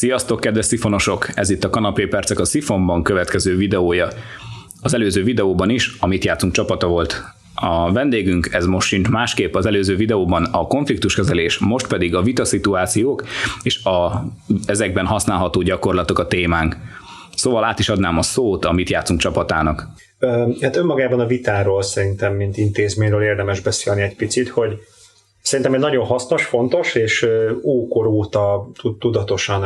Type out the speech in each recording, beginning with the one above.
Sziasztok, kedves szifonosok! Ez itt a Kanapépercek a Szifonban következő videója. Az előző videóban is a Mit játszunk csapata volt a vendégünk, ez most sincs másképp. Az előző videóban a konfliktuskezelés, most pedig a vitaszituációk és a ezekben használható gyakorlatok a témánk. Szóval át is adnám a szót a Mit játszunk csapatának. Hát önmagában a vitáról szerintem, mint intézményről érdemes beszélni egy picit, hogy szerintem egy nagyon hasznos, fontos és ókor óta tudatosan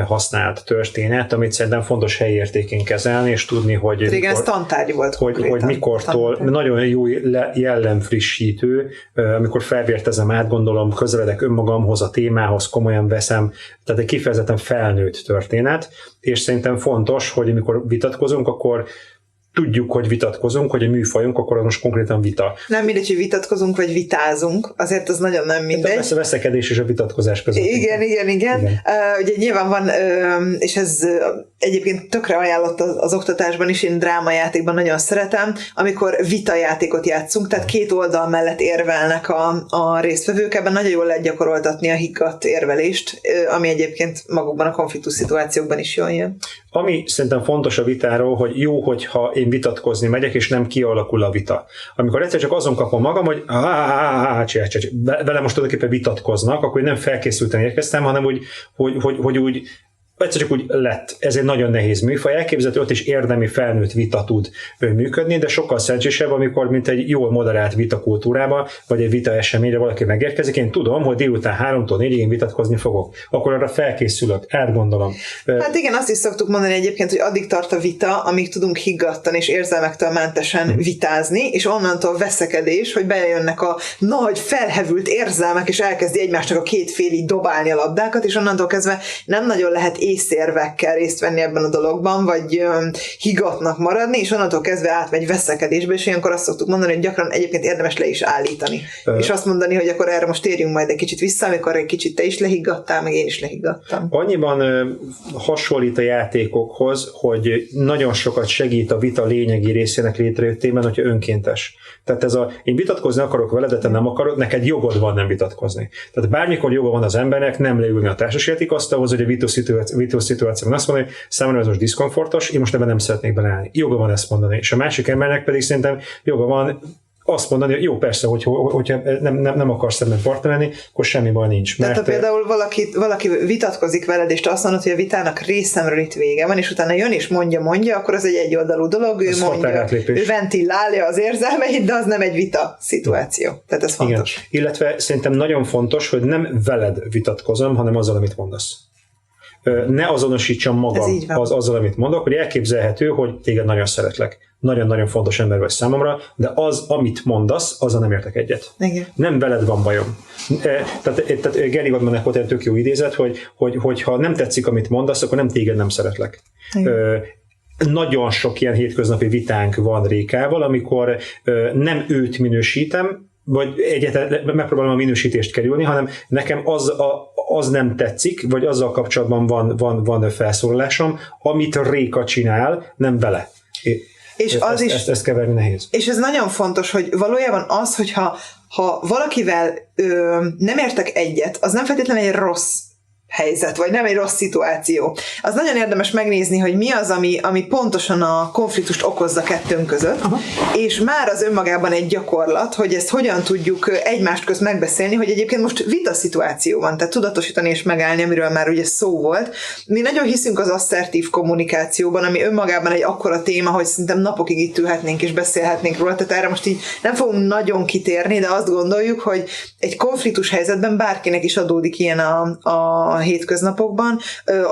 használt történet, amit szerintem fontos helyértékén kezelni, és tudni, hogy régen ez tantárgy volt hogy mikortól nagyon jó jellemfrissítő, amikor felvértezem, átgondolom, közeledek önmagamhoz, a témához, komolyan veszem, tehát egy kifejezetten felnőtt történet, és szerintem fontos, hogy amikor vitatkozunk, akkor tudjuk, hogy vitatkozunk, hogy a műfajunk, akkor az most konkrétan vita. Nem mindegy, hogy vitatkozunk, vagy vitázunk, azért az nagyon nem mindegy. A veszekedés és a vitatkozás között. Igen. Ugye nyilván van, és ez egyébként tökre ajánlott az oktatásban is, én drámajátékban nagyon szeretem, amikor vitajátékot játszunk, tehát két oldal mellett érvelnek a résztvevők, ebben nagyon jól lehet gyakoroltatni a higgadt érvelést, ami egyébként magukban a konfliktus szituációkban is jól jön. Ami szerintem fontos a vitáról, hogy jó, hogyha én vitatkozni megyek, és nem kialakul a vita. Amikor egyszer csak azon kapom magam, hogy vele most tulajdonképpen vitatkoznak, akkor nem felkészülten érkeztem, hanem hogy úgy egyszer csak úgy lett. Ez egy nagyon nehéz műfaj. Elképzelhető, ott is érdemi felnőtt vita tud működni, de sokkal szerencsésebb, amikor mint egy jól moderált vitakultúrába, vagy egy vita eseményre valaki megérkezik, én tudom, hogy délután 3-tól 4-ig én vitatkozni fogok. Akkor arra felkészülök, átgondolom. Hát igen, azt is szoktuk mondani egyébként, hogy addig tart a vita, amíg tudunk higgadtan és érzelmektől mentesen vitázni, és onnantól veszekedés, hogy bejönnek a nagy felhevült érzelmek, és elkezdi egymásnak a két félig dobálni a labdákat, és onnantól kezdve nem nagyon lehet észérvekkel részt venni ebben a dologban, vagy higgadtnak maradni, és onnantól kezdve átmegy veszekedésbe, és ilyenkor azt szoktuk mondani, hogy gyakran egyébként érdemes le is állítani. És azt mondani, hogy akkor erre most térjünk majd egy kicsit vissza, amikor egy kicsit te is lehiggadtál, meg én is lehiggadtam. Annyiban hasonlít a játékokhoz, hogy nagyon sokat segít a vita lényegi részének létrejöttében, hogyha önkéntes. Tehát én vitatkozni akarok veled, de te nem akarod, neked jogod van nem vitatkozni. Tehát bármikor joga van az embernek nem leülni a társasjáték asztalhoz, hogy a vitószituációban azt mondani, hogy számomra ez most diszkomfortos, én most ebben nem szeretnék beleállni. Joga van ezt mondani. És a másik embernek pedig szerintem joga van azt mondani, hogy jó, persze, hogyha nem akarsz ebben partnerelni, akkor semmi baj nincs. Tehát ha például valaki vitatkozik veled, és te azt mondod, hogy a vitának részemről itt vége van, és utána jön és mondja, akkor az egy egyoldalú dolog, ő mondja, ő ventilálja az érzelmeit, de az nem egy vita szituáció. Tehát ez fontos. Igen. Illetve szerintem nagyon fontos, hogy nem veled vitatkozom, hanem azzal, amit mondasz. Ne azonosítsam magam azzal, amit mondok, hogy elképzelhető, hogy téged nagyon szeretlek. Nagyon-nagyon fontos ember vagy számomra, de az, amit mondasz, azzal nem értek egyet. Igen. Nem veled van bajom. Tehát Gary Goldmannek volt egy tök jó idézet, hogy ha nem tetszik, amit mondasz, akkor nem téged nem szeretlek. Nagyon sok ilyen hétköznapi vitánk van Rékával, amikor nem őt minősítem, vagy egyáltalán megpróbálom a minősítést kerülni, hanem nekem az nem tetszik, vagy azzal kapcsolatban van felszólalásom, amit Réka csinál, nem vele. És ezt keverni nehéz. És ez nagyon fontos, hogy valójában az, hogyha valakivel nem értek egyet, az nem feltétlenül egy rossz helyzet, vagy nem egy rossz szituáció. Az nagyon érdemes megnézni, hogy mi az, ami pontosan a konfliktust okozza kettőnk között, és már az önmagában egy gyakorlat, hogy ezt hogyan tudjuk egymást közt megbeszélni, hogy egyébként most vita szituáció van, tehát tudatosítani és megállni, amiről már ugye szó volt. Mi nagyon hiszünk az asszertív kommunikációban, ami önmagában egy akkora téma, hogy szerintem napokig itt ülhetnénk és beszélhetnénk róla, tehát erre most így nem fogunk nagyon kitérni, de azt gondoljuk, hogy egy konfliktus helyzetben bárkinek is adódik ilyen a hétköznapokban,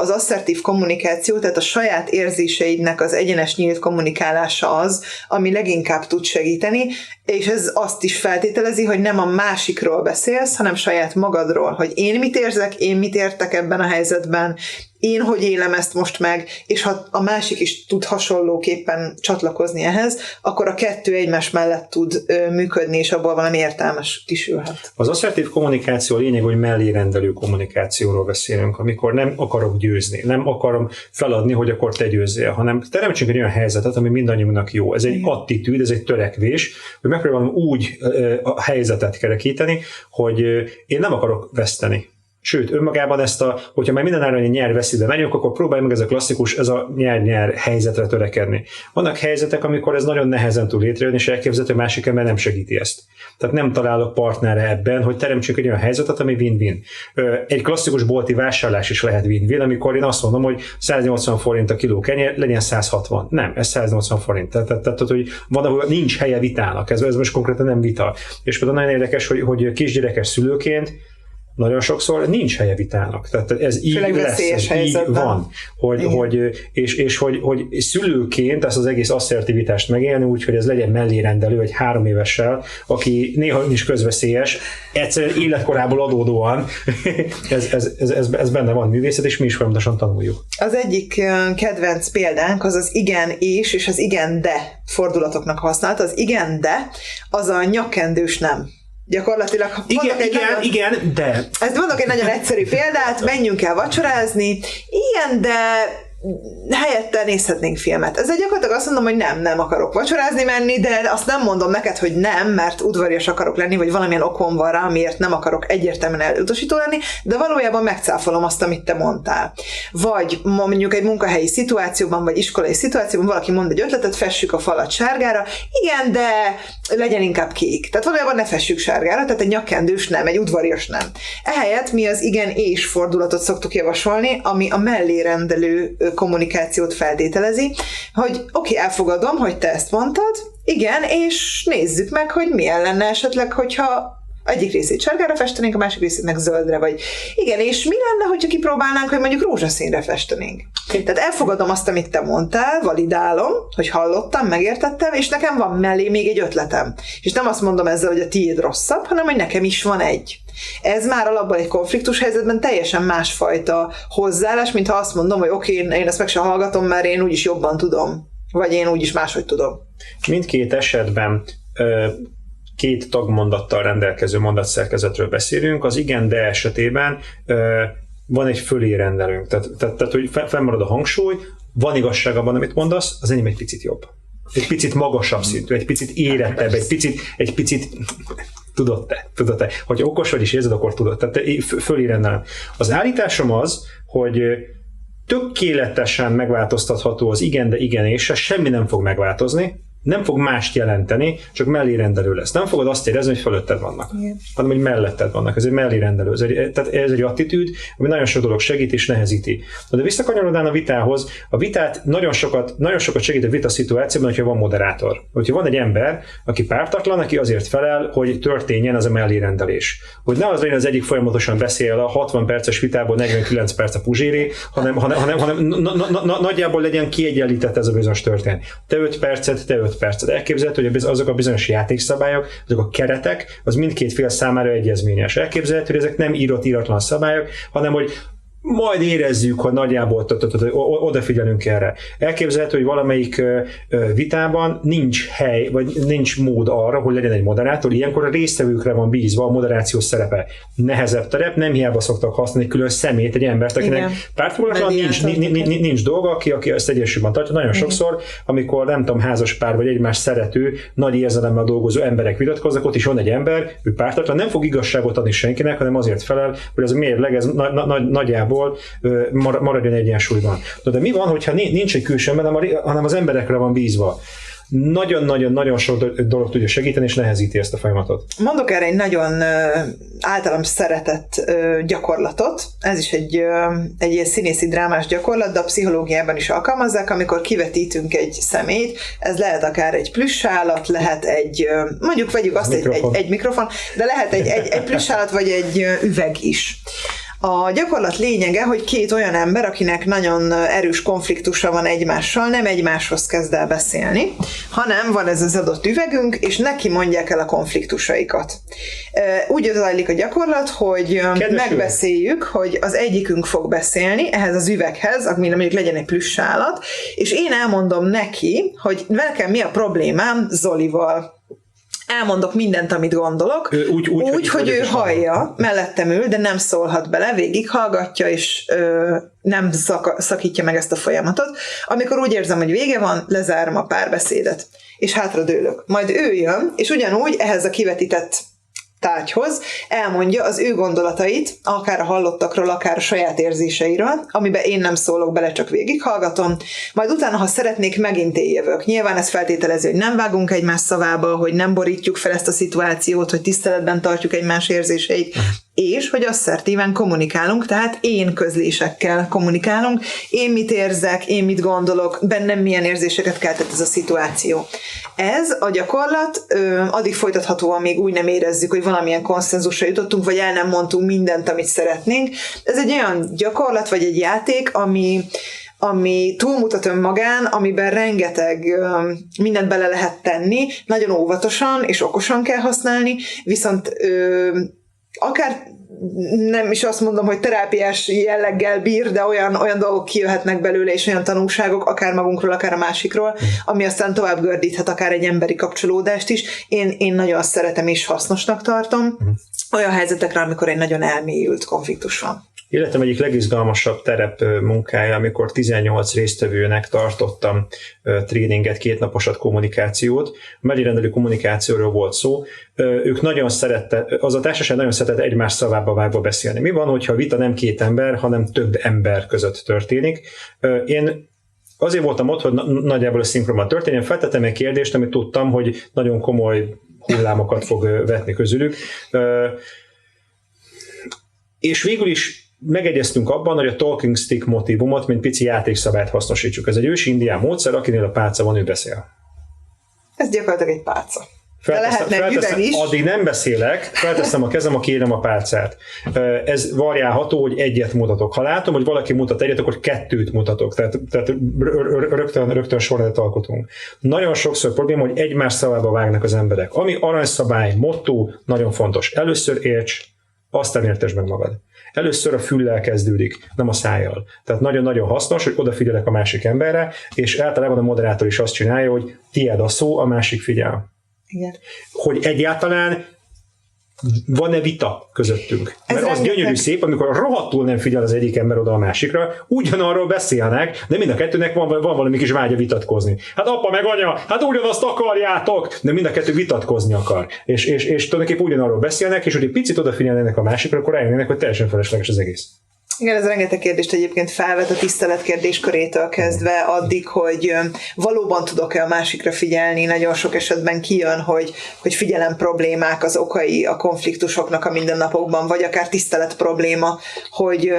az asszertív kommunikáció, tehát a saját érzéseidnek az egyenes nyílt kommunikálása az, ami leginkább tud segíteni, és ez azt is feltételezi, hogy nem a másikról beszélsz, hanem saját magadról, hogy én mit érzek, én mit értek ebben a helyzetben, én hogy élem ezt most meg, és ha a másik is tud hasonlóképpen csatlakozni ehhez, akkor a kettő egymás mellett tud működni, és abból valami értelmes kisülhet. Az asszertív kommunikáció lényeg, hogy mellérendelő kommunikációról beszélünk, amikor nem akarok győzni, nem akarom feladni, hogy akkor te győzzél, hanem teremtsünk egy olyan helyzetet, ami mindannyiunknak jó. Ez egy attitűd, ez egy törekvés, hogy megpróbálom úgy a helyzetet kerekíteni, hogy én nem akarok veszteni. Sőt, önmagában hogyha már minden áron nyer-veszélybe megyünk, akkor próbálj meg ez a klasszikus, ez a nyer-nyer helyzetre törekedni. Vannak helyzetek, amikor ez nagyon nehezen tud létrejönni, és elképzelhető, másik ember nem segíti ezt. Tehát nem találok partnerre ebben, hogy teremtsünk egy olyan helyzetet, ami win-win. Egy klasszikus bolti vásárlás is lehet win-win, amikor én azt mondom, hogy 180 forint a kiló kenyér, legyen 160. Nem, ez 180 forint. Tehát hogy van, ahol nincs helye vitának. Ez most konkrétan nem vita. És például nagyon érdekes, hogy kisgyerekes szülőként nagyon sokszor nincs helye vitának. Tehát ez így lesz, ez így van. Hogy szülőként ezt az egész asszertivitást megélni, úgyhogy ez legyen mellérendelő egy 3 évessel, aki néha is közveszélyes, egyszerűen életkorából adódóan ez benne van művészet, és mi is folyamatosan tanuljuk. Az egyik kedvenc példánk az igen és az igen de fordulatoknak használt. Az igen de az a nyakkendős nem. Gyakorlatilag igen, de. Ezt mondok egy nagyon egyszerű példát, menjünk el vacsorázni, igen, de helyette nézhetnénk filmet. Ezzel gyakorlatilag azt mondom, hogy nem akarok vacsorázni menni, de azt nem mondom neked, hogy nem, mert udvarias akarok lenni, vagy valamilyen okom van rá, amiért nem akarok egyértelműen elutasító lenni, de valójában megcáfolom azt, amit te mondtál. Vagy mondjuk egy munkahelyi szituációban, vagy iskolai szituációban valaki mond egy ötletet, fessük a falat sárgára, igen, de legyen inkább kék. Tehát valójában ne fessük sárgára, tehát egy nyakkendős nem, egy udvarias nem. Ehelyett mi az igen és fordulatot szoktuk javasolni, ami a mellérendelő kommunikációt feltételezi, hogy oké, elfogadom, hogy te ezt mondtad, igen, és nézzük meg, hogy milyen lenne esetleg, hogyha egyik részét sárgára festenénk, a másik részét meg zöldre, vagy igen, és mi lenne, hogyha kipróbálnánk, hogy mondjuk rózsaszínre festenénk. Tehát elfogadom azt, amit te mondtál, validálom, hogy hallottam, megértettem, és nekem van mellé még egy ötletem. És nem azt mondom ezzel, hogy a tiéd rosszabb, hanem hogy nekem is van egy. Ez már alapból egy konfliktus helyzetben teljesen másfajta hozzáállás, mint ha azt mondom, hogy oké, én ezt meg sem hallgatom, mert én úgyis jobban tudom, vagy én úgyis máshogy tudom. Mindkét esetben két tagmondattal rendelkező mondatszerkezetről beszélünk. Az igen, de esetében van egy fölé rendelünk. Tehát hogy fennmarad a hangsúly, van igazság abban, amit mondasz, az enyém egy picit jobb. Egy picit magasabb szintű, egy picit érettebb, egy picit tudod te. Hogyha okos vagy és érzed, akkor tudod. Tehát fölé rendelem. Az állításom az, hogy tökéletesen megváltoztatható az igen, de igen és semmi nem fog megváltozni, nem fog mást jelenteni, csak mellérendelő lesz. Nem fogod azt érezni, hogy fölötted vannak, igen, hanem hogy melletted vannak. Ez egy mellérendelő. Tehát ez egy attitűd, ami nagyon sok dolog segít és nehezíti. De visszakanyarodán a vitához, a vitát nagyon sokat segít a vita szituációban, hogyha van moderátor. Hogyha van egy ember, aki pártatlan, aki azért felel, hogy történjen az a mellérendelés. Hogy ne az legyen az egyik folyamatosan beszél a 60 perces vitából 49 perc a puzséré, hanem nagyjából legyen kiegyenlített ez a bizonyos történet. Te 5 percet, te 5 percet. Elképzelhető, hogy azok a bizonyos játékszabályok, azok a keretek, az mindkét fél számára egyezményes. Elképzelhető, hogy ezek nem íratlan szabályok, hanem hogy majd érezzük, hogy nagyjából odafigyelünk erre. Elképzelhető, hogy valamelyik vitában nincs hely, vagy nincs mód arra, hogy legyen egy moderátor. Ilyenkor a résztvevőkre van bízva a moderáció szerepe. Nehezebb terep, nem hiába szoktak használni külön szemét, egy embert, akinek pártfogatlan nincs dolga, aki ezt egyensúlyban tartja. Nagyon sokszor, amikor nem tudom, házas pár vagy egymás szerető, nagy érzelemmel dolgozó emberek vitatkoznak, ott is van egy ember, ő pártatlan, nem fog igazságot adni senkinek, hanem azért felel, hogy ez a mérleg, ez nagyjából maradjon egyensúlyban. De mi van, hogyha nincs egy külső ember, hanem az emberekre van bízva? Nagyon-nagyon sok dolog tudja segíteni, és nehezíti ezt a folyamatot. Mondok erre egy nagyon általam szeretett gyakorlatot. Ez is egy ilyen színészi drámás gyakorlat, de a pszichológiában is alkalmazzák, amikor kivetítünk egy személyt. Ez lehet akár egy plüssállat, lehet egy, mondjuk vegyük azt, egy mikrofon, de lehet egy plüssállat, vagy egy üveg is. A gyakorlat lényege, hogy két olyan ember, akinek nagyon erős konfliktusa van egymással, nem egymáshoz kezd el beszélni, hanem van ez az adott üvegünk, és neki mondják el a konfliktusaikat. Úgy zajlik a gyakorlat, hogy megbeszéljük, hogy az egyikünk fog beszélni ehhez az üveghez, ami mondjuk legyen egy plüssállat, és én elmondom neki, hogy nekem mi a problémám Zolival. Elmondok mindent, amit gondolok, úgy hogy ő hallja, mellettem ül, de nem szólhat bele, végighallgatja, és nem szakítja meg ezt a folyamatot. Amikor úgy érzem, hogy vége van, lezárom a párbeszédet, és hátradőlök. Majd ő jön, és ugyanúgy ehhez a kivetített tárgyhoz, elmondja az ő gondolatait, akár a hallottakról, akár a saját érzéseiről, amiben én nem szólok bele, csak végighallgatom, majd utána, ha szeretnék, megint én jövök. Nyilván ez feltételezi, hogy nem vágunk egymás szavába, hogy nem borítjuk fel ezt a szituációt, hogy tiszteletben tartjuk egymás érzéseit, és hogy asszertíven kommunikálunk, tehát én közlésekkel kommunikálunk, én mit érzek, én mit gondolok, bennem milyen érzéseket keltett ez a szituáció. Ez a gyakorlat addig folytatható, amíg úgy nem érezzük, hogy valamilyen konszenzusra jutottunk, vagy el nem mondtunk mindent, amit szeretnénk. Ez egy olyan gyakorlat, vagy egy játék, ami túlmutat önmagán, amiben rengeteg mindent bele lehet tenni, nagyon óvatosan és okosan kell használni, viszont akár nem is azt mondom, hogy terápiás jelleggel bír, de olyan dolgok kijöhetnek belőle, és olyan tanulságok, akár magunkról, akár a másikról, ami aztán tovább gördíthet akár egy emberi kapcsolódást is. Én nagyon szeretem és hasznosnak tartom olyan helyzetekre, amikor egy nagyon elmélyült konfliktus van. Életem egyik legizgalmasabb terep munkája, amikor 18 résztvevőnek tartottam tréninget, 2 naposat kommunikációt, mellérendelő kommunikációról volt szó. Ők nagyon az a társaság nagyon szeretett egymás szavába vágva beszélni. Mi van, hogyha a vita nem 2 ember, hanem több ember között történik? Én azért voltam ott, hogy nagyjából a szinkronban történjen, feltettem egy kérdést, amit tudtam, hogy nagyon komoly hullámokat fog vetni közülük. És végül is megegyeztünk abban, hogy a talking stick motívumot, mint pici játékszabályt hasznosítsuk. Ez egy ősi indián módszer, akinél a pálca van, ő beszél. Ez gyakorlatilag egy pálca. De lehetne üveg is. Addig nem beszélek, felteszem a kezem, aki érem a pálcát. Ez variálható, hogy egyet mutatok. Ha látom, hogy valaki mutat egyet, akkor 2 mutatok. Tehát rögtön sorrendet alkotunk. Nagyon sokszor probléma, hogy egymás szavába vágnak az emberek. Ami aranyszabály, motto, nagyon fontos. Először érts, aztán értesd meg magad. Először a füllel kezdődik, nem a szájjal. Tehát nagyon-nagyon hasznos, hogy odafigyelek a másik emberre, és általában a moderátor is azt csinálja, hogy tiéd a szó, a másik figyel. Igen. Hogy egyáltalán van-e vita közöttünk? Mert az gyönyörű szép, amikor rohadtul nem figyel az egyik ember oda a másikra, ugyanarról beszélnek, de mind a kettőnek van valami kis vágya vitatkozni. Hát apa meg anya, hát ugyanazt akarjátok, de mind a kettő vitatkozni akar. És tulajdonképpen ugyanarról beszélnek, és hogy egy picit odafigyelnének a másikra, akkor rájönnének, hogy teljesen felesleges az egész. Igen, ez rengeteg kérdést egyébként felvet a tisztelet kérdéskörétől kezdve addig, hogy valóban tudok-e a másikra figyelni. Nagyon sok esetben kijön, hogy figyelem problémák az okai a konfliktusoknak a mindennapokban, vagy akár tisztelet probléma, hogy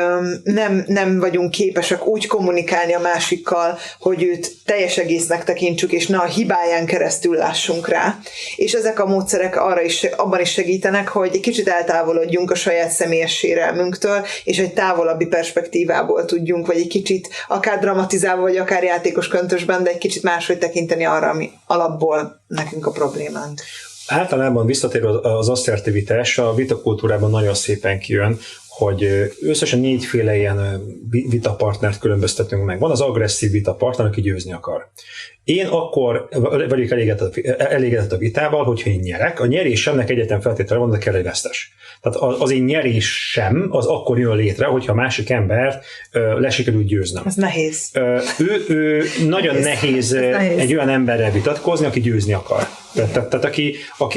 nem vagyunk képesek úgy kommunikálni a másikkal, hogy őt teljes egésznek tekintsük, és ne a hibáján keresztül lássunk rá. És ezek a módszerek abban is segítenek, hogy egy kicsit eltávolodjunk a saját személyes sérelmünktől, és egy távolabbi perspektívából tudjunk, vagy egy kicsit akár dramatizálva, vagy akár játékos köntösben, de egy kicsit máshogy tekinteni arra, ami alapból nekünk a problémánk. Általában visszatérve az asszertivitás, a vitakultúrában nagyon szépen kijön, hogy összesen 4 féle ilyen vitapartnert különböztetünk meg. Van az agresszív vitapartner, aki győzni akar. Én akkor vagyok elégedett a vitával, hogyha én nyerek. A nyerésemnek egyetlen feltétele van, de kell egy vesztes. Tehát az én nyerésem az akkor jön létre, hogyha a másik embert lesikerül győznöm. Ez nehéz. Ő nagyon nehéz egy olyan emberrel vitatkozni, aki győzni akar. Tehát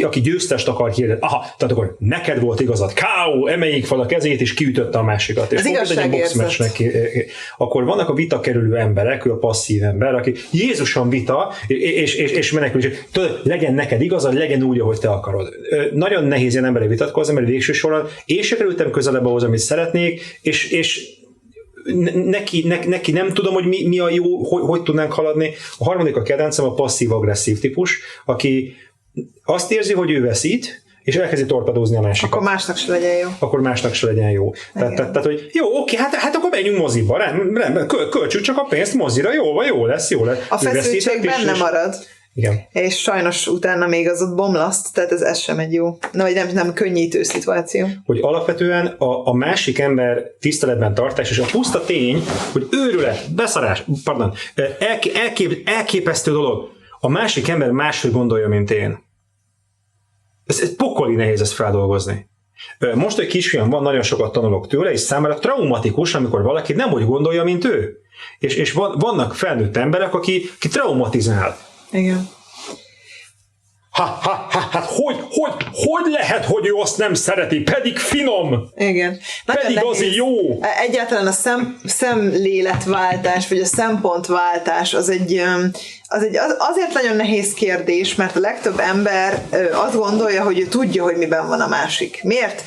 aki győztest akar hirdetni, tehát akkor neked volt igazad, K.O. emeljék fel a kezét, és kiütötte a másikat. És akkor vannak a vitakerülő emberek, ő a passzív ember, aki Jézusom vita, és menekül, és tudod, legyen neked igazad, legyen úgy, ahogy te akarod. Nagyon nehéz ilyen emberrel vitatkozni, mert végső soron én se kerültem közelebb ahhoz, amit szeretnék, és neki nem tudom, hogy mi a jó, hogy tudnánk haladni. A harmadik a kedvencem a passzív-agresszív típus, aki azt érzi, hogy ő veszít, és elkezdi torpedózni a másikat. Akkor másnak se legyen jó. Tehát, hogy jó, oké, hát akkor menjünk moziba, költsük csak a pénzt mozira, jó lesz. A feszültség benne marad. Igen. És sajnos utána még az ott bomlaszt, tehát ez sem egy jó, vagy nem könnyítő szituáció. Hogy alapvetően a másik ember tiszteletben tartás, és a puszta tény, hogy őrület, beszarás, elképesztő dolog, a másik ember máshogy gondolja, mint én. Ez pokoli nehéz ezt feldolgozni. Most egy kisfiam van, nagyon sokat tanulok tőle, és számára traumatikus, amikor valaki nem úgy gondolja, mint ő. És vannak felnőtt emberek, aki traumatizál. Igen. Hát hogy lehet, hogy ő azt nem szereti, pedig finom, Igen. pedig az jó. Egyáltalán a szemléletváltás, vagy a szempontváltás az azért nagyon nehéz kérdés, mert a legtöbb ember azt gondolja, hogy ő tudja, hogy miben van a másik. Miért?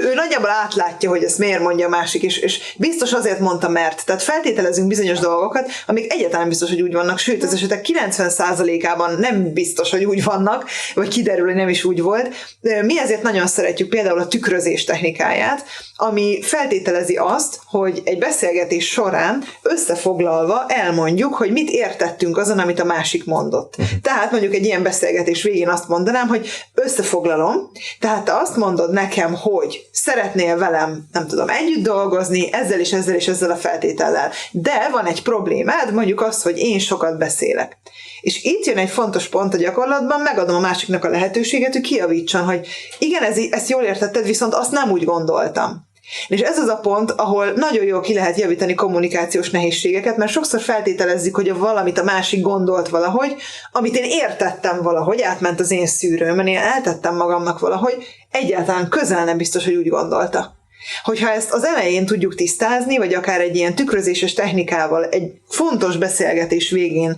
Ő nagyjából átlátja, hogy ezt miért mondja a másik, és biztos azért mondta, mert. Tehát feltételezünk bizonyos dolgokat, amik egyáltalán biztos, hogy úgy vannak, sőt, az esetek 90%-ában nem biztos, hogy úgy vannak, vagy kiderül, hogy nem is úgy volt. Mi ezért nagyon szeretjük például a tükrözés technikáját, ami feltételezi azt, hogy egy beszélgetés során összefoglalva elmondjuk, hogy mit értettünk azon, amit a másik mondott. Tehát mondjuk egy ilyen beszélgetés végén azt mondanám, hogy összefoglalom, tehát te azt mondod nekem, hogy szeretnél velem, nem tudom, együtt dolgozni, ezzel és ezzel és ezzel a feltétellel. De van egy problémád, mondjuk az, hogy én sokat beszélek. És itt jön egy fontos pont a gyakorlatban, megadom a másiknak a lehetőséget, hogy kijavítson, hogy igen, ezt jól értetted, viszont azt nem úgy gondoltam. És ez az a pont, ahol nagyon jól ki lehet javítani kommunikációs nehézségeket, mert sokszor feltételezzük, hogy valamit a másik gondolt valahogy, amit én értettem valahogy, átment az én szűrőmön, én eltettem magamnak valahogy, egyáltalán közel nem biztos, hogy úgy gondolta. Hogyha ezt az elején tudjuk tisztázni, vagy akár egy ilyen tükrözéses technikával egy fontos beszélgetés végén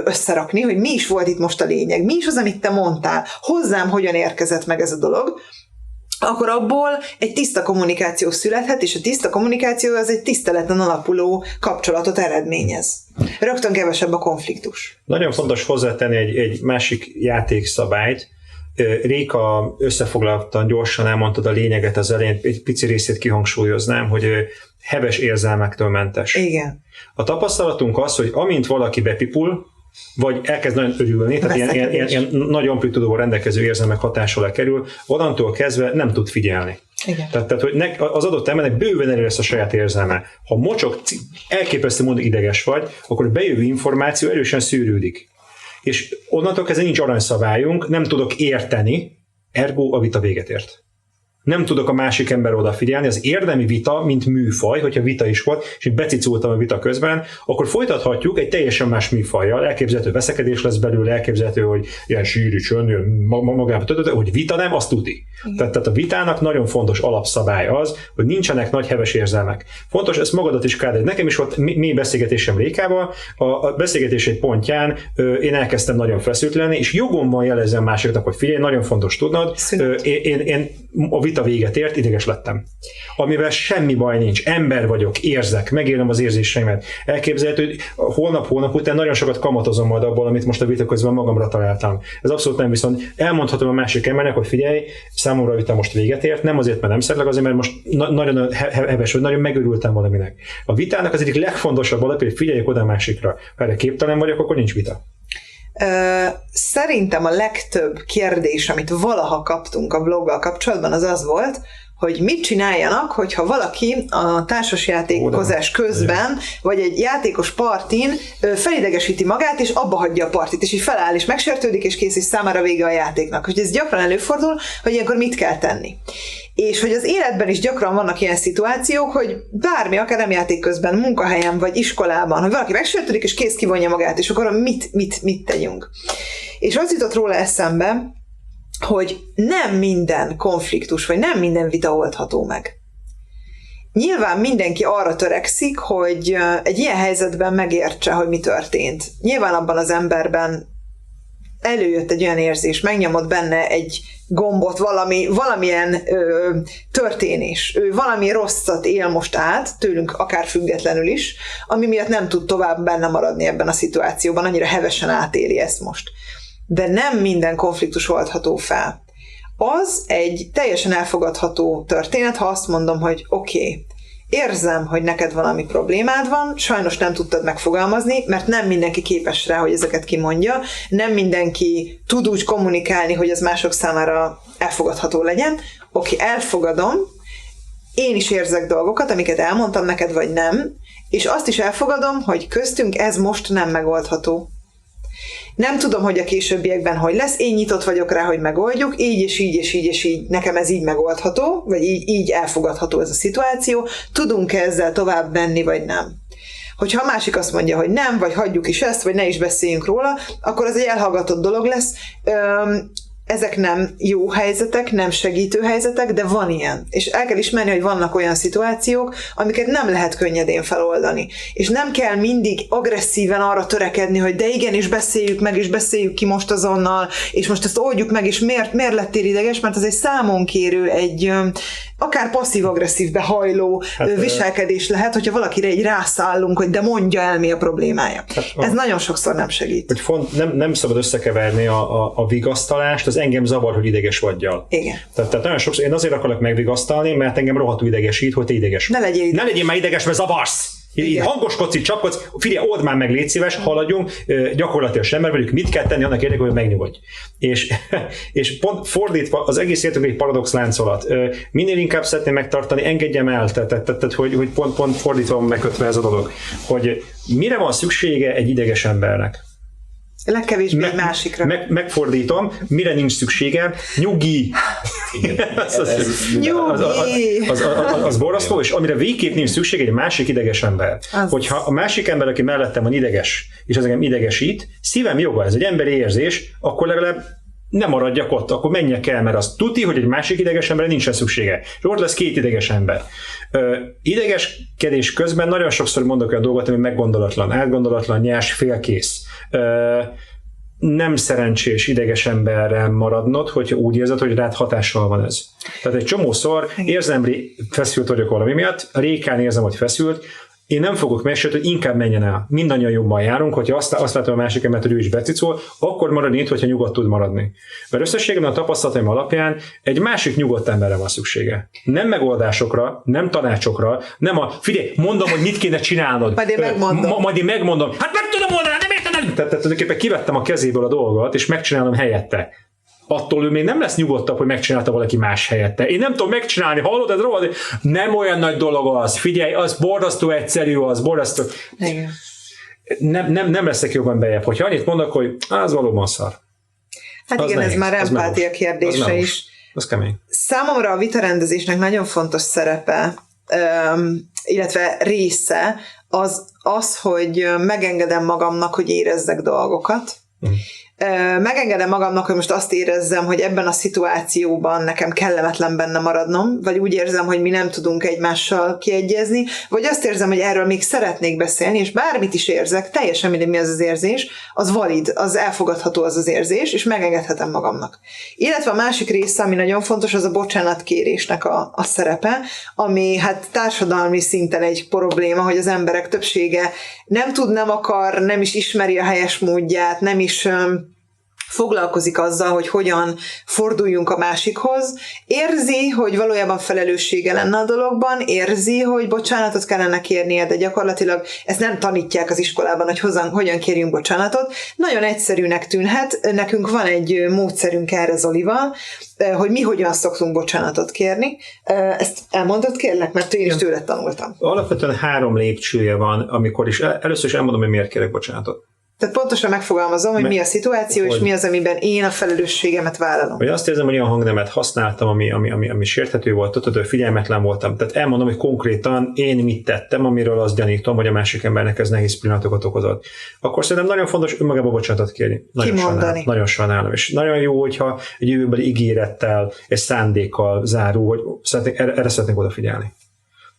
összerakni, hogy mi is volt itt most a lényeg, mi is az, amit te mondtál, hozzám hogyan érkezett meg ez a dolog, akkor abból egy tiszta kommunikáció születhet, és a tiszta kommunikáció az egy tiszteleten alapuló kapcsolatot eredményez. Rögtön kevesebb a konfliktus. Nagyon fontos hozzátenni egy másik játékszabályt. Réka összefoglaltan gyorsan elmondtad a lényeget az elején, egy pici részét kihangsúlyoznám, hogy heves érzelmektől mentes. Igen. A tapasztalatunk az, hogy amint valaki bepipul, vagy elkezd nagyon örülni, tehát ilyen nagy amplitúdóval rendelkező érzelmek hatás alá kerül, onnantól kezdve nem tud figyelni. Igen. Tehát hogy az adott embernek bőven elő lesz a saját érzelme. Ha mocsok, elképesztő módon ideges vagy, akkor a bejövő információ erősen szűrődik. És onnantól kezdve nincs aranyszabályunk, nem tudok érteni, ergo a vita véget ért. Nem tudok a másik ember odafigyelni, az érdemi vita, mint műfaj, hogyha vita is volt, és én becicultam a vita közben, akkor folytathatjuk egy teljesen más műfajjal, elképzelhető veszekedés lesz belőle, elképzelhető, hogy ilyen sűrű csönd, magában hogy vita nem, azt tudni. Tehát a vitának nagyon fontos alapszabály az, hogy nincsenek nagy heves érzelmek. Fontos, ezt magadat is kárd. Nekem is volt mély beszélgetésem Rékával, a beszélgetés egy pontján én elkezdtem nagyon feszült lenni, és jogom van jelezni másiknak, hogy figyelj, nagyon fontos tudnod, én a vita véget ért, ideges lettem. Amivel semmi baj nincs. Ember vagyok, érzek, megélem az érzéseimet. Elképzelhető, hogy holnap után nagyon sokat kamatozom majd abból, amit most a vita közben magamra találtam. Ez abszolút nem, viszont elmondhatom a másik embernek, hogy figyelj, számomra a vita most véget ért, nem azért, mert nem szeretlek, azért, mert most nagyon heves, vagy nagyon megörültem valaminek. A vitának az egyik legfontosabb alapja, hogy figyeljek oda a másikra. Ha erre képtelen vagyok, akkor nincs vita. Szerintem a legtöbb kérdés, amit valaha kaptunk a bloggal kapcsolatban, az volt, hogy mit csináljanak, hogyha valaki a társasjátékozás közben, vagy egy játékos partin felidegesíti magát, és abba hagyja a partit, és így feláll, és megsértődik, és kész, és számára vége a játéknak. Hogy ez gyakran előfordul, hogy ilyenkor mit kell tenni. És hogy az életben is gyakran vannak ilyen szituációk, hogy bármi, akár nem játék közben, munkahelyen vagy iskolában, hogy valaki megsértődik, és kész kivonja magát, és akkor mit tegyünk. És az jutott róla eszembe, hogy nem minden konfliktus, vagy nem minden vita oldható meg. Nyilván mindenki arra törekszik, hogy egy ilyen helyzetben megértse, hogy mi történt. Nyilván abban az emberben előjött egy olyan érzés, megnyomott benne egy gombot, valamilyen történés. Ő valami rosszat él most át, tőlünk akár függetlenül is, ami miatt nem tud tovább benne maradni ebben a szituációban, annyira hevesen átéli ezt most. De nem minden konfliktus oldható fel. Az egy teljesen elfogadható történet, ha azt mondom, hogy oké, érzem, hogy neked valami problémád van, sajnos nem tudtad megfogalmazni, mert nem mindenki képes rá, hogy ezeket kimondja, nem mindenki tud úgy kommunikálni, hogy ez mások számára elfogadható legyen. Oké, elfogadom, én is érzek dolgokat, amiket elmondtam neked, vagy nem, és azt is elfogadom, hogy köztünk ez most nem megoldható. Nem tudom, hogy a későbbiekben hogy lesz, én nyitott vagyok rá, hogy megoldjuk, így és így és így és így, nekem ez így megoldható, vagy így elfogadható ez a szituáció, tudunk-e ezzel tovább menni, vagy nem. Hogyha a másik azt mondja, hogy nem, vagy hagyjuk is ezt, vagy ne is beszéljünk róla, akkor az egy elhallgatott dolog lesz. Ezek nem jó helyzetek, nem segítő helyzetek, de van ilyen. És el kell ismerni, hogy vannak olyan szituációk, amiket nem lehet könnyedén feloldani. És nem kell mindig agresszíven arra törekedni, hogy de igen, és beszéljük meg, és beszéljük ki most azonnal, és most ezt oldjuk meg, és miért lettél ideges, mert az egy számonkérő, egy akár passzív-agresszív behajló viselkedés lehet, hogyha valakire így rászállunk, hogy de mondja el, mi a problémája. Ez nagyon sokszor nem segít. Hogy nem szabad összekeverni a vigasztalást, az engem zavar, hogy ideges vagyjal. Igen. Tehát nagyon sokszor én azért akarok megvigasztalni, mert engem rohadtul idegesít, hogy te ideges vagy. Ne legyél már ideges, mert zavarsz! Így hangoskodsz, így csapkodsz, figyelj, old már meg, légy szíves, haladjunk, gyakorlatilag sem, mert vagyunk, mit kell tenni annak érdekében, hogy megnyugodj. És pont fordítva, az egész életünk egy paradox láncolat. Minél inkább szeretném megtartani, engedjem el, tehát hogy pont fordítva van megkötve ez a dolog, hogy mire van szüksége egy ideges embernek? Legkevésbé egy másikra. Megfordítom, mire nincs szüksége, nyugi. Az borzasztó, és amire végképp nincs szükség, egy másik ideges ember. Hogyha a másik ember, aki mellettem van ideges, és az engem idegesít, szívem joga, ez egy emberi érzés, akkor legalább nem maradjak ott, akkor menjek el, mert az tuti, hogy egy másik ideges emberre nincsen szüksége. És ott lesz két ideges ember. Idegeskedés közben nagyon sokszor mondok olyan dolgot, ami meggondolatlan, átgondolatlan, nyers, félkész. Nem szerencsés ideges emberre maradnod, hogyha úgy érzed, hogy rád hatással van ez. Tehát egy csomószor feszült vagyok valami miatt, a rékán érzem, hogy feszült, én nem fogok mesélni, hogy inkább menjen el. Mindannyian jobban járunk, hogyha azt látom a másik embert, hogy ő is becicol, akkor maradni itt, hogyha nyugodt tud maradni. Mert összességében a tapasztalataim alapján egy másik nyugodt emberre van szüksége. Nem megoldásokra, nem tanácsokra, nem figyelj, mondom, hogy mit kéne csinálnod. Majd én megmondom. Hát meg tudom oldani, nem érted? Tehát tulajdonképpen kivettem a kezéből a dolgot, és megcsinálom helyette. Attól ő még nem lesz nyugodtabb, hogy megcsinálta valaki más helyette. Én nem tudom megcsinálni, hallod, ez rohadt, nem olyan nagy dolog az, figyelj, az borzasztó egyszerű, az borzasztó. Igen. Nem leszek jobban bejebb, hogyha annyit mondok, hogy az valóban szar. Hát az igen, nehéz, ez már empátia kérdése is. Az kemény. Számomra a vitarendezésnek nagyon fontos szerepe, illetve része az, hogy megengedem magamnak, hogy érezzek dolgokat. Megengedem magamnak, hogy most azt érezzem, hogy ebben a szituációban nekem kellemetlen benne maradnom, vagy úgy érzem, hogy mi nem tudunk egymással kiegyezni, vagy azt érzem, hogy erről még szeretnék beszélni, és bármit is érzek, teljesen mindegy, mi az az érzés, az valid, az elfogadható az érzés, és megengedhetem magamnak. Illetve a másik része, ami nagyon fontos, az a bocsánatkérésnek a szerepe, ami hát társadalmi szinten egy probléma, hogy az emberek többsége nem tud, nem akar, nem is ismeri a helyes módját, nem is foglalkozik azzal, hogy hogyan forduljunk a másikhoz, érzi, hogy valójában felelőssége lenne a dologban, érzi, hogy bocsánatot kellene kérnie, de gyakorlatilag ezt nem tanítják az iskolában, hogy hogyan kérjünk bocsánatot. Nagyon egyszerűnek tűnhet, nekünk van egy módszerünk erre Zolival, hogy mi hogyan szoktunk bocsánatot kérni. Ezt elmondod, kérlek, mert én is tőled tanultam. Alapvetően 3 lépcsője van, amikor is először is elmondom, hogy miért kérek bocsánatot. Tehát pontosan megfogalmazom, hogy mi a szituáció, és mi az, amiben én a felelősségemet vállalom. Vagy azt érzem, hogy olyan hangnemet használtam, ami sérthető volt, hogy figyelmetlen voltam. Tehát elmondom, hogy konkrétan én mit tettem, amiről azt gyanítom, hogy a másik embernek ez nehéz pillanatokat okozott. Akkor szerintem nagyon fontos önmagában bocsánatot kérni. Nagyon sajnálom. És nagyon jó, hogyha egy jövőbeli ígérettel, egy szándékkal zárul, hogy erre szeretnék odafigyelni.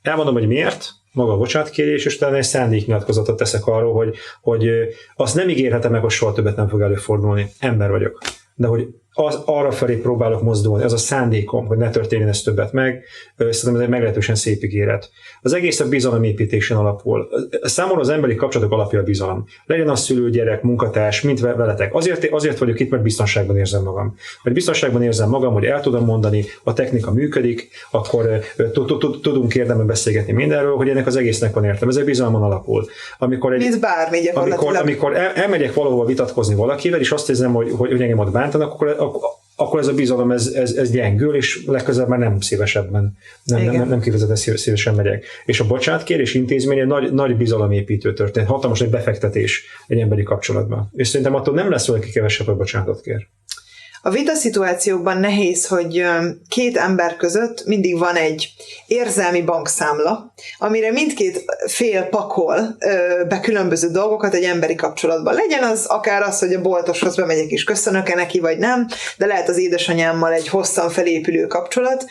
Elmondom, hogy miért, maga a bocsánatkérés, és utána egy szándéknyilatkozatot teszek arról, hogy azt nem ígérhetem meg, hogy soha többet nem fog előfordulni. Ember vagyok. De hogy arra felé próbálok mozdulni, ez a szándékom, hogy ne történjen ez többet meg, szerintem ez egy meglehetősen szép ígéret. Az egész a bizalomépítésen alapul. Számomra az emberi kapcsolatok alapja a bizalom. Legyen az szülő, gyerek, munkatárs, mint veletek. Azért vagyok itt, mert biztonságban érzem magam. Hogy biztonságban érzem magam, hogy el tudom mondani, a technika működik, akkor tudunk érdemben beszélgetni mindenről, hogy ennek az egésznek van értelme. Ez egy bizalmon alapul. Amikor elmegyek valahova vitatkozni valakivel, és azt érzem, hogy engem ott bántanak, akkor ez a bizalom ez gyengül, és legközelebb már nem szívesebben, nem kifejezetten szívesen megyek. És a bocsánatkérés intézmény egy nagy bizalomépítő történet, hatalmas egy befektetés egy emberi kapcsolatban. És szerintem attól nem lesz valaki kevesebb, hogy bocsánatot kér. A vita szituációkban nehéz, hogy két ember között mindig van egy érzelmi bankszámla, amire mindkét fél pakol be különböző dolgokat egy emberi kapcsolatban. Legyen az akár az, hogy a boltoshoz bemegyek és köszönök-e neki, vagy nem, de lehet az édesanyámmal egy hosszan felépülő kapcsolat.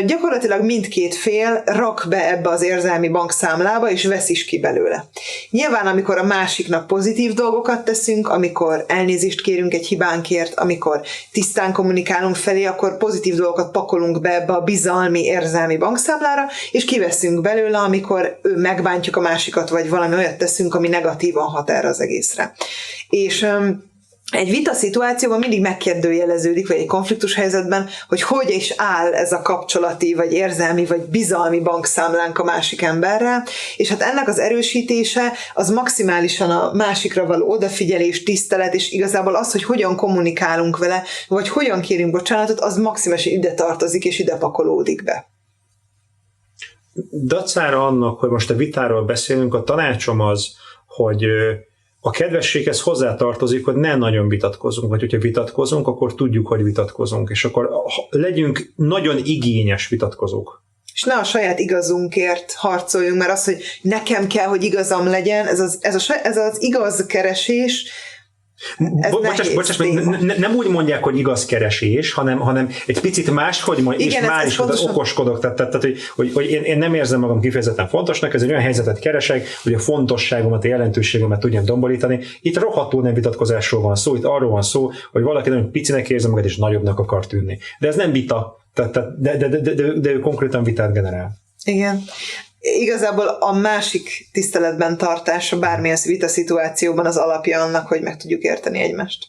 Gyakorlatilag mindkét fél rak be ebbe az érzelmi bankszámlába, és vesz is ki belőle. Nyilván, amikor a másiknak pozitív dolgokat teszünk, amikor elnézést kérünk egy hibánkért, amikor tisztán kommunikálunk felé, akkor pozitív dolgokat pakolunk be ebbe a bizalmi, érzelmi bankszámlára, és kiveszünk belőle, amikor megbántjuk a másikat, vagy valami olyat teszünk, ami negatívan hat erre az egészre. És egy vita szituációban mindig megkérdőjeleződik, vagy egy konfliktus helyzetben, hogy is áll ez a kapcsolati, vagy érzelmi, vagy bizalmi bankszámlánk a másik emberrel, és hát ennek az erősítése az maximálisan a másikra való odafigyelés, tisztelet, és igazából az, hogy hogyan kommunikálunk vele, vagy hogyan kérünk bocsánatot, az maximálisan ide tartozik, és ide pakolódik be. Dacára annak, hogy most a vitáról beszélünk, a tanácsom az, hogy a kedvességhez hozzátartozik, hogy ne nagyon vitatkozunk, vagy hogyha vitatkozunk, akkor tudjuk, hogy vitatkozunk, és akkor legyünk nagyon igényes vitatkozók. És ne a saját igazunkért harcoljunk, mert az, hogy nekem kell, hogy igazam legyen, ez az igazkeresés, Bocsáss, nem úgy mondják, hogy igazkeresés, hanem egy picit máshogy mondják, és már is pontosan okoskodok, tehát hogy én nem érzem magam kifejezetten fontosnak, ez egy olyan helyzetet keresek, hogy a fontosságomat, a jelentőségemet tudjam dombolítani. Itt rohadtul nem vitatkozásról van szó, itt arról van szó, hogy valaki nagyon picinek érzi magát, és nagyobbnak akar tűnni. De ez nem vita, de ő konkrétan vitát generál. Igen. Igazából a másik tiszteletben tartása bármilyen vita szituációban az alapja annak, hogy meg tudjuk érteni egymást.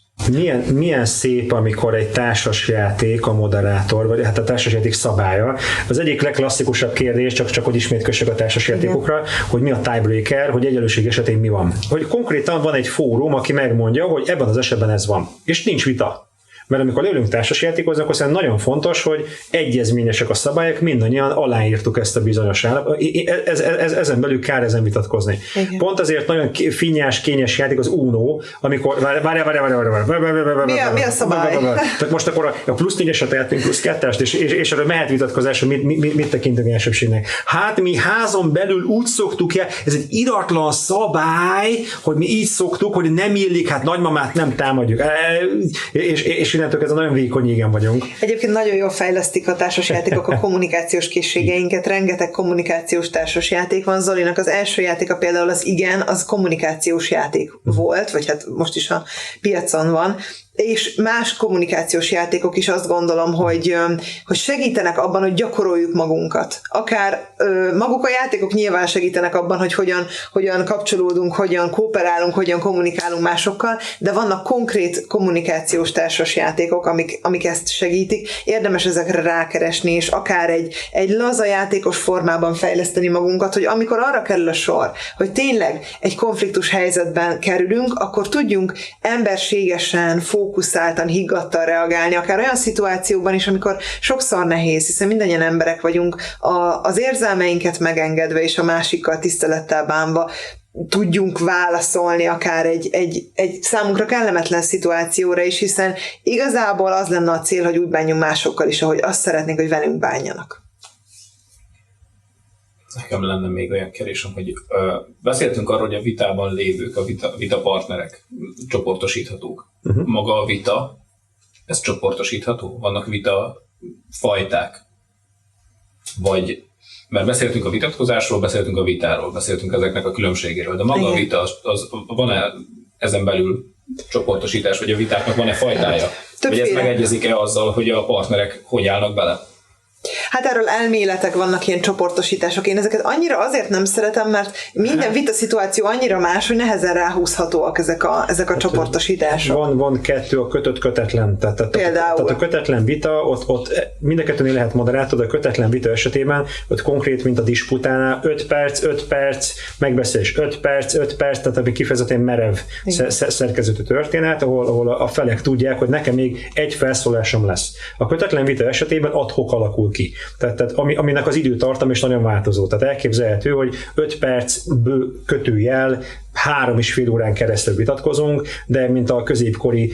Milyen szép, amikor egy társasjáték a moderátor, vagy hát a társasjáték szabálya. Az egyik legklasszikusabb kérdés, csak hogy ismét kössek a társasjátékokra, hogy mi a tiebreaker, hogy egyenlőség esetén mi van. Hogy konkrétan van egy fórum, aki megmondja, hogy ebben az esetben ez van. És nincs vita. Mert amikor leülünk társasjátékozni, akkor szerintem nagyon fontos, hogy egyezményesek a szabályok, mindannyian aláírtuk ezt a bizonyos állapot. Ezen belül kár ezen vitatkozni. Igen. Pont azért nagyon finnyás, kényes játék az Uno, amikor várj. Mi a szabály? Tehát most akkor a plusz 4-eset eltünk, plusz 2-est, és erről mehet vitatkozás, hogy mit tekintünk elsőbségnek. Hát mi házon belül úgy szoktuk el, ez egy iratlan szabály, hogy mi így szoktuk, hogy nem illik, hát nagymamát nem támadjuk. És innentől ez nagyon vékony égen vagyunk. Egyébként nagyon jól fejlesztik a társasjátékok a kommunikációs készségeinket, rengeteg kommunikációs társasjáték van. Zolinak az első játéka például az Igen, az kommunikációs játék volt, vagy hát most is a piacon van, és más kommunikációs játékok is azt gondolom, hogy segítenek abban, hogy gyakoroljuk magunkat. Akár maguk a játékok nyilván segítenek abban, hogy hogyan kapcsolódunk, hogyan kooperálunk, hogyan kommunikálunk másokkal, de vannak konkrét kommunikációs társas játékok, amik ezt segítik. Érdemes ezekre rákeresni, és akár egy laza játékos formában fejleszteni magunkat, hogy amikor arra kerül a sor, hogy tényleg egy konfliktus helyzetben kerülünk, akkor tudjunk emberségesen, fókuszáltan, higgadtan reagálni, akár olyan szituációkban is, amikor sokszor nehéz, hiszen mindannyian emberek vagyunk, az érzelmeinket megengedve és a másikkal tisztelettel bánva tudjunk válaszolni akár egy számunkra kellemetlen szituációra is, hiszen igazából az lenne a cél, hogy úgy bánjunk másokkal is, ahogy azt szeretnénk, hogy velünk bánjanak. Nekem lenne még olyan kérdésem, hogy beszéltünk arról, hogy a vitában lévők, a vita partnerek csoportosíthatók. Maga a vita, ez csoportosítható? Vannak vita fajták? Vagy, mert beszéltünk a vitatkozásról, beszéltünk a vitáról, beszéltünk ezeknek a különbségéről, de maga a vita, az van-e ezen belül csoportosítás, vagy a vitáknak van-e fajtája? Vagy ez megegyezik-e azzal, hogy a partnerek hogy állnak bele? Hát erről elméletek vannak, ilyen csoportosítások. Én ezeket annyira azért nem szeretem, mert minden vita szituáció annyira más, hogy nehezen ráhúzhatóak ezek a csoportosítások. Van kettő, a kötött-kötetlen. Tehát a kötetlen vita, ott mind a kettőnél lehet moderátor, de a kötetlen vita esetében ott konkrét, mint a disputánál, 5 perc, megbeszélés 5 perc, tehát ami kifejezetten merev szerkezetű történet, ahol a felek tudják, hogy nekem még egy felszólásom lesz. A kötetlen vita esetében ad hoc alakul ki. Tehát aminek az időtartam is nagyon változó. Tehát elképzelhető, hogy 5 perc kötőjel 3,5 órán keresztül vitatkozunk, de mint a középkori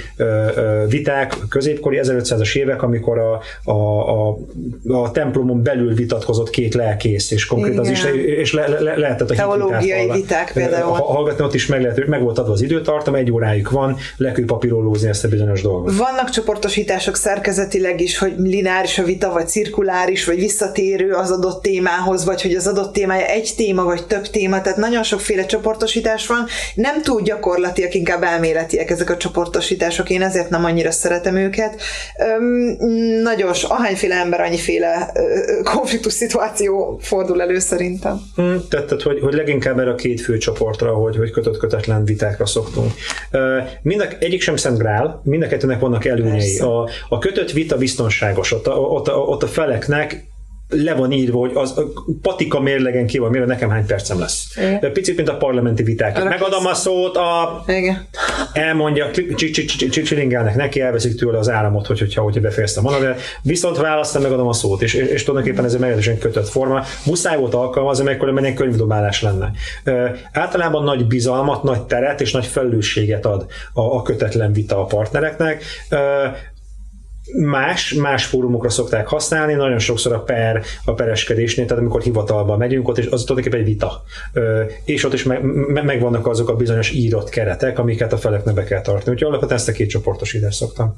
viták, középkori 1500-as évek, amikor a templomon belül vitatkozott 2 lelkész, és konkrétan az is, és lehetett a teológiai viták például. Hallgatni ott is meg volt adva az időtartam, 1 órájuk van lekőpapírolózni ezt a bizonyos dolgot. Vannak csoportosítások szerkezetileg is, hogy lineáris a vita, vagy cirkuláris, vagy visszatérő az adott témához, vagy hogy az adott témája egy téma, vagy több téma, tehát nagyon sokféle csoportosítás van. Nem túl gyakorlatiak, inkább elméletiek ezek a csoportosítások, én ezért nem annyira szeretem őket. Nagyon ahányféle ember, annyiféle konfliktus szituáció fordul elő szerintem. Tehát, hogy leginkább erre a 2 fő csoportra, hogy kötött-kötetlen vitákra szoktunk. Egyik sem szent grál, mind a kettőnek vannak előnyei. A kötött vita biztonságos, ott a feleknek le van írva, hogy az patika mérlegen ki van, mire nekem hány percem lesz. De picit, mint a parlamenti viták. Megadom a szót, elmondja, csilingálnak neki, elveszik tőle az államot, hogyha befejezte a mondat, viszont választom, megadom a szót, és tulajdonképpen ez egy meglehetősen kötött forma. Muszáj volt alkalmazni, mert akkor menjen könyvdobálás lenne. Általában nagy bizalmat, nagy teret és nagy felelősséget ad a kötetlen vita a partnereknek. Más fórumokra szokták használni, nagyon sokszor a pereskedésnél, tehát amikor hivatalba megyünk, ott is az tulajdonképpen egy vita. És ott is megvannak azok a bizonyos írott keretek, amiket a feleknek be kell tartani. Úgyhogy alapvetően ezt a 2 csoportosítást szoktam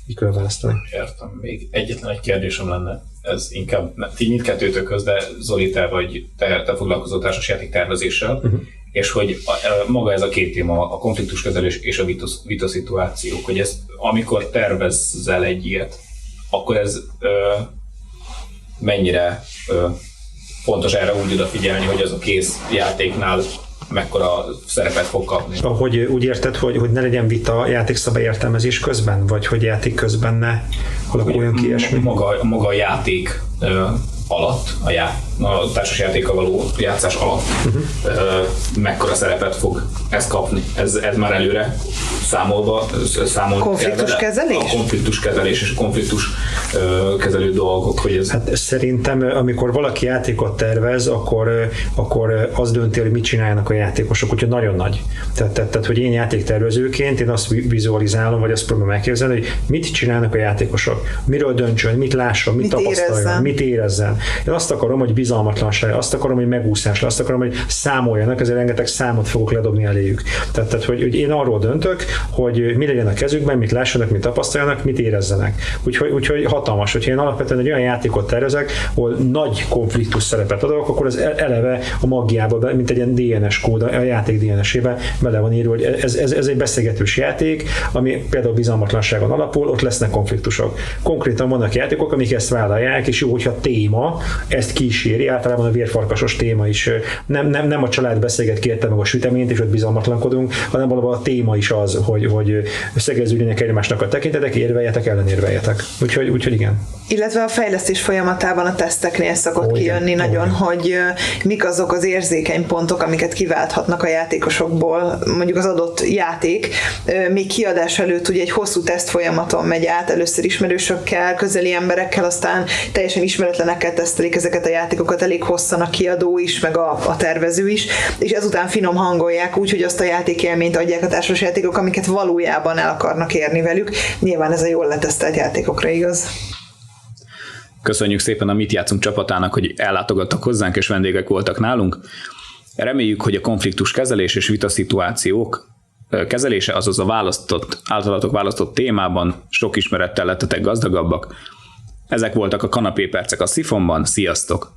így külön választani. Értem. Még egyetlen egy kérdésem lenne, ez inkább ti mindkettőtökhöz, de Zoli, te foglalkozol társasjáték tervezéssel, és hogy maga ez a 2 téma, a konfliktuskezelés és a vitaszituációk, hogy ez, amikor tervezzel egy ilyet, akkor ez mennyire fontos erre úgy odafigyelni, hogy az a kész játéknál mekkora szerepet fog kapni. Hogy úgy érted, hogy ne legyen vita játékszabály értelmezés közben, vagy hogy játék közben ne alakuljon ki ilyesmi? Maga a játék alatt, a társasjátékkal való játszás alatt mekkora szerepet fog ez kapni? Ez már előre konfliktuskezelés? A konfliktuskezelés és a konfliktus kezelő dolgok, hogy ez... Hát szerintem, amikor valaki játékot tervez, akkor az dönti, hogy mit csinálnak a játékosok, úgyhogy nagyon nagy. Tehát, hogy én játéktervezőként én azt vizualizálom, vagy azt próbálom elképzelni, hogy mit csinálnak a játékosok, miről döntsön, mit lásson, mit tapasztaljon, mit érezzen. Én azt akarom, hogy bizalmatlanság, azt akarom, hogy megúszás, azt akarom, hogy számoljanak, ezért rengeteg számot fogok ledobni eléjük. Tehát hogy én arról döntök, hogy mi legyen a kezükben, mit lássanak, mit tapasztaljanak, mit érezzenek. Úgyhogy hatalmas, hogyha én alapvetően egy olyan játékot tervezek, ahol nagy konfliktus szerepet adok, akkor az eleve a magjába, mint egy ilyen DNS kód, a játék DNS-ébe bele van írva, hogy ez egy beszélgetős játék, ami például bizalmatlanságon alapul, ott lesznek konfliktusok. Konkrétan vannak játékok, amik ezt vállalják, és jó, hogyha téma ezt kíséri, általában a vérfarkasos téma is. Nem a család beszélget, kérte meg a süteményt, és ott bizalmatlankodunk, hanem valahol a téma is az, hogy szegeződjenek egymásnak a tekintetek, érveljetek, ellenérveljetek. Úgyhogy igen. Illetve a fejlesztés folyamatában a teszteknél szokott kijönni nagyon, hogy mik azok az érzékeny pontok, amiket kiválthatnak a játékosokból, mondjuk az adott játék. Még kiadás előtt ugye egy hosszú teszt folyamaton megy át, először ismerősökkel, közeli emberekkel, aztán teljesen ismeretlenekkel tesztelik ezeket a játékokat, elég hosszan a kiadó is, meg a tervező is, és ezután finom hangolják úgy, hogy azt a játékélményt adják a társasjátékok, amiket valójában el akarnak érni velük. Nyilván ez a jól letesztelt játékokra igaz. Köszönjük szépen a Mit Játszunk csapatának, hogy ellátogattak hozzánk és vendégek voltak nálunk. Reméljük, hogy a konfliktuskezelés és vitaszituációk kezelése, azaz a általatok választott témában sok ismerettel lettetek gazdagabbak. Ezek voltak a kanapépercek a Szifonban. Sziasztok!